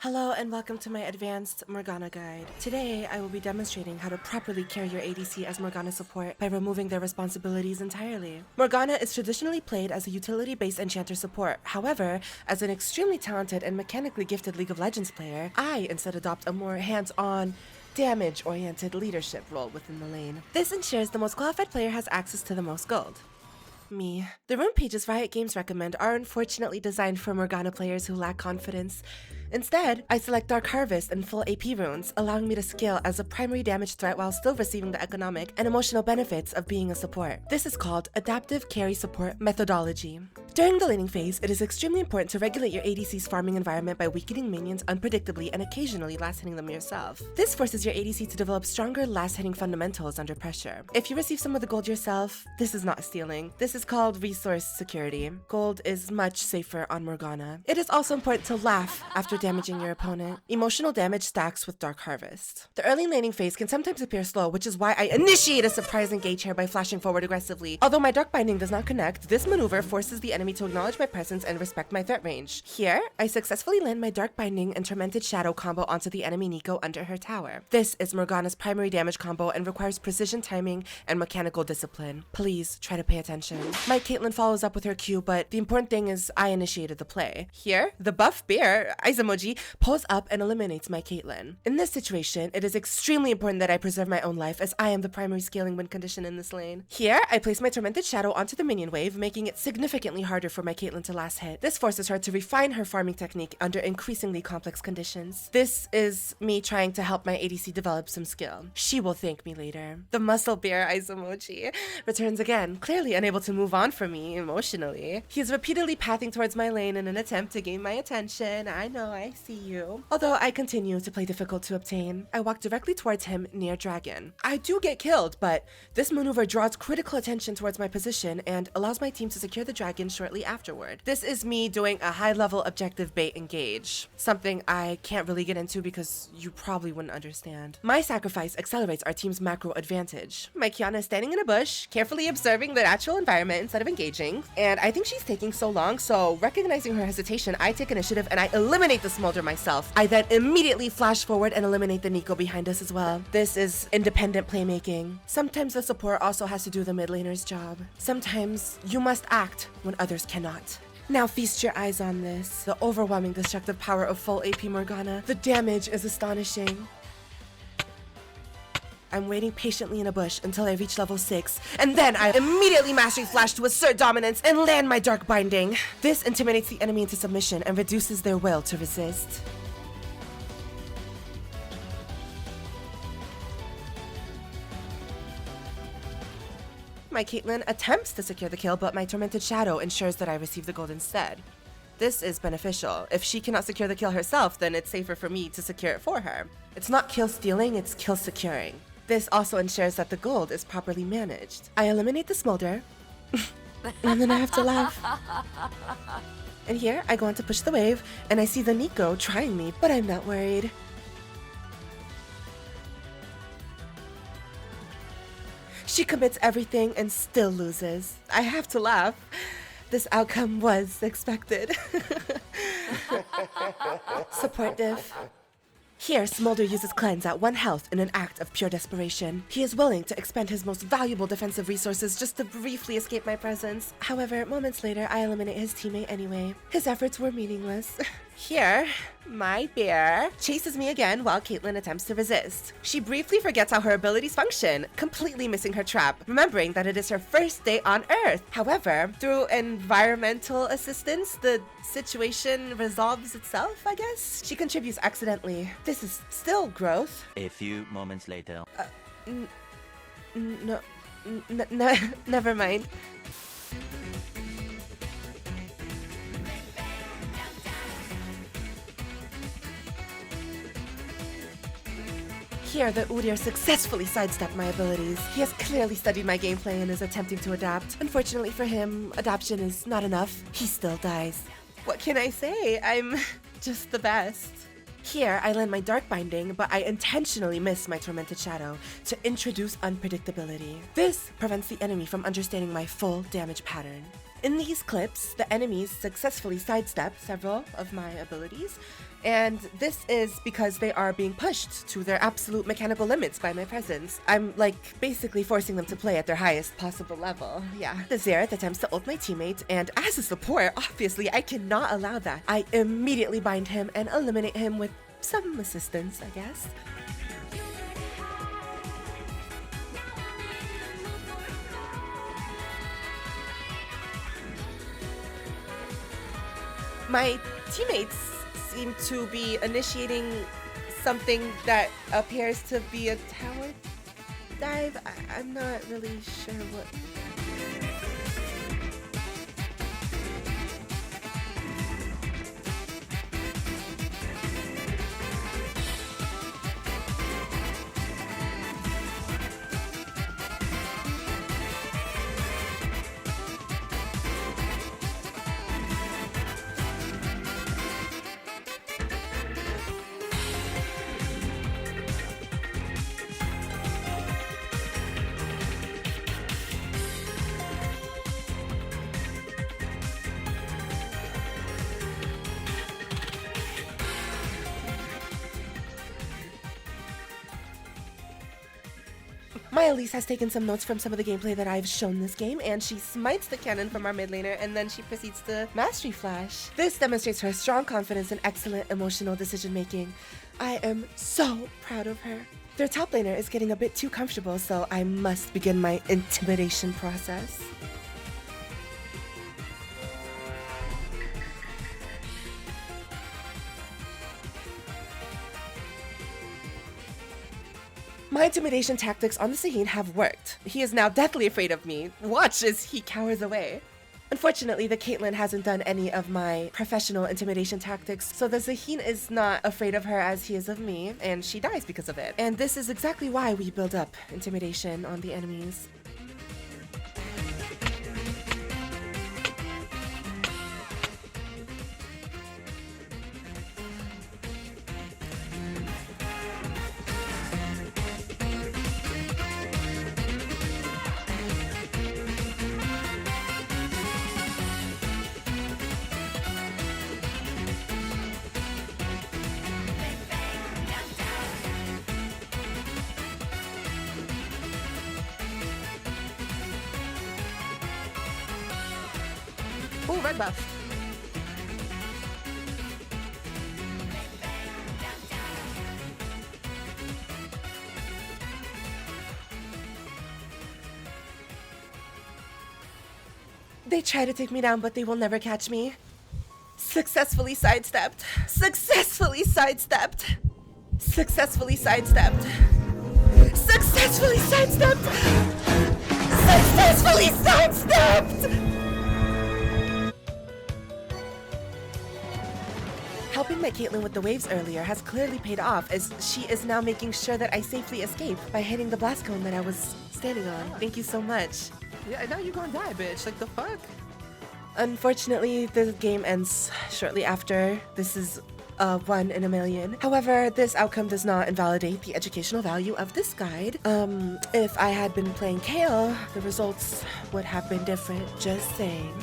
Hello and welcome to my advanced Morgana guide. Today, I will be demonstrating how to properly carry your ADC as Morgana support by removing their responsibilities entirely. Morgana is traditionally played as a utility-based enchanter support. However, as an extremely talented and mechanically gifted League of Legends player, I instead adopt a more hands-on, damage-oriented leadership role within the lane. This ensures the most qualified player has access to the most gold. Me. The rune pages Riot Games recommend are unfortunately designed for Morgana players who lack confidence. Instead, I select Dark Harvest and full AP runes, allowing me to scale as a primary damage threat while still receiving the economic and emotional benefits of being a support. This is called Adaptive Carry Support Methodology. During the laning phase, it is extremely important to regulate your ADC's farming environment by weakening minions unpredictably and occasionally last-hitting them yourself. This forces your ADC to develop stronger last-hitting fundamentals under pressure. If you receive some of the gold yourself, this is not stealing. This is called resource security. Gold is much safer on Morgana. It is also important to laugh after damaging your opponent. Emotional damage stacks with Dark Harvest. The early laning phase can sometimes appear slow, which is why I initiate a surprise engage here by flashing forward aggressively. Although my Dark Binding does not connect, this maneuver forces the enemy to acknowledge my presence and respect my threat range. Here, I successfully land my Dark Binding and Tormented Shadow combo onto the enemy Nico under her tower. This is Morgana's primary damage combo and requires precision timing and mechanical discipline. Please try to pay attention. My Caitlyn follows up with her Q, but the important thing is I initiated the play. Here, the buff bear, eyes emoji, pulls up and eliminates my Caitlyn. In this situation, it is extremely important that I preserve my own life as I am the primary scaling win condition in this lane. Here, I place my Tormented Shadow onto the minion wave, making it significantly harder for my Caitlyn to last hit. This forces her to refine her farming technique under increasingly complex conditions. This is me trying to help my ADC develop some skill. She will thank me later. The muscle bear, eyes emoji, returns again, clearly unable to move on from me emotionally. He is repeatedly pathing towards my lane in an attempt to gain my attention. I know, I see you. Although I continue to play difficult to obtain, I walk directly towards him near dragon. I do get killed, but this maneuver draws critical attention towards my position and allows my team to secure the dragon shortly afterward. This is me doing a high-level objective bait engage, something I can't really get into because you probably wouldn't understand. My sacrifice accelerates our team's macro advantage. My Kiana is standing in a bush, carefully observing the natural environment instead of engaging, and I think she's taking so long, so recognizing her hesitation, I take initiative and I eliminate the smolder myself. I then immediately flash forward and eliminate the Nico behind us as well. This is independent playmaking. Sometimes the support also has to do the mid laner's job. Sometimes you must act when others cannot. Now feast your eyes on this. The overwhelming destructive power of full AP Morgana. The damage is astonishing. I'm waiting patiently in a bush until I reach level 6, and then I immediately mastery flash to assert dominance and land my Dark Binding. This intimidates the enemy into submission and reduces their will to resist. My Caitlyn attempts to secure the kill, but my Tormented Shadow ensures that I receive the gold instead. This is beneficial. If she cannot secure the kill herself, then it's safer for me to secure it for her. It's not kill stealing, it's kill securing. This also ensures that the gold is properly managed. I eliminate the smolder, and then I have to laugh. And here, I go on to push the wave, and I see the Nico trying me, but I'm not worried. She commits everything and still loses. I have to laugh. This outcome was expected. Support diff. Here, Smolder uses Cleanse at 1 health in an act of pure desperation. He is willing to expend his most valuable defensive resources just to briefly escape my presence. However, moments later, I eliminate his teammate anyway. His efforts were meaningless. Here, my bear chases me again while Caitlyn attempts to resist. She briefly forgets how her abilities function, completely missing her trap, remembering that it is her first day on Earth. However, through environmental assistance, the situation resolves itself, I guess? She contributes accidentally. This is still growth. A few moments later. Never mind. Here, the Udyr successfully sidestepped my abilities. He has clearly studied my gameplay and is attempting to adapt. Unfortunately for him, adaptation is not enough. He still dies. What can I say? I'm just the best. Here, I land my Dark Binding, but I intentionally miss my Tormented Shadow to introduce unpredictability. This prevents the enemy from understanding my full damage pattern. In these clips, the enemies successfully sidestep several of my abilities, and this is because they are being pushed to their absolute mechanical limits by my presence. I'm like basically forcing them to play at their highest possible level. Yeah. The Xerath attempts to ult my teammate, and as a support, obviously I cannot allow that. I immediately bind him and eliminate him with some assistance, I guess. My teammates seem to be initiating something that appears to be a tower dive. I'm not really sure what. My Elise has taken some notes from some of the gameplay that I've shown this game, and she smites the cannon from our mid laner, and then she proceeds to Mastery Flash. This demonstrates her strong confidence and excellent emotional decision making. I am so proud of her. Their top laner is getting a bit too comfortable, so I must begin my intimidation process. My intimidation tactics on the Saheen have worked. He is now deathly afraid of me. Watch as he cowers away. Unfortunately, the Caitlyn hasn't done any of my professional intimidation tactics, so the Saheen is not afraid of her as he is of me, and she dies because of it. And this is exactly why we build up intimidation on the enemies. Oh, red buff. They try to take me down, but they will never catch me. Successfully sidestepped. Successfully sidestepped. Successfully sidestepped. Successfully sidestepped. Successfully sidestepped. Helping my Caitlyn with the waves earlier has clearly paid off, as she is now making sure that I safely escape by hitting the blast cone that I was standing on. Thank you so much. Yeah, now you're gonna die, bitch. Like, the fuck? Unfortunately, the game ends shortly after. This is a 1 in a million. However, this outcome does not invalidate the educational value of this guide. If I had been playing Kale, the results would have been different, just saying.